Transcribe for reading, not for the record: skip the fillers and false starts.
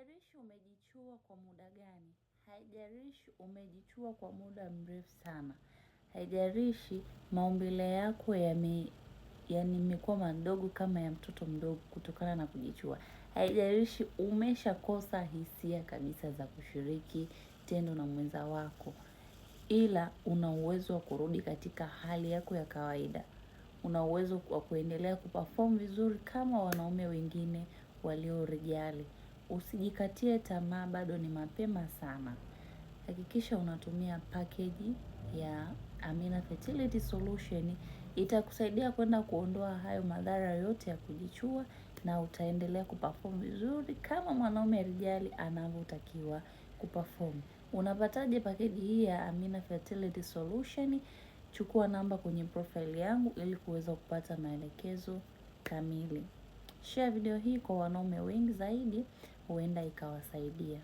Haijalishi umejichua kwa muda gani, haijalishi umejichua kwa muda mrefu sana, haijalishi maumbile yako yamekuwa madogo kama ya mtoto mdogo kutokana na kujichua, haijalishi umeshakosa hisia kabisa za kushiriki tendo na mwenza wako, ila una uwezo wa kurudi katika hali yako ya kawaida. Una uwezo wa kuendelea kuperform vizuri kama wanaume wengine waliorejali. Usijikatie tamaa, bado ni mapema sana. Hakikisha unatumia package ya Amina Fertility Solution. Itakusaidia kwenda kuondoa hayo madhara yote ya kujichua na utaendelea kuperform vizuri kama mwanaume rijali anavyotakiwa kuperform. Unapataje package hii ya Amina Fertility Solution? Chukua namba kwenye profile yangu ili kuweza kupata maelekezo kamili. Share video hii kwa wanaume wengi zaidi, huenda ikawasaidia.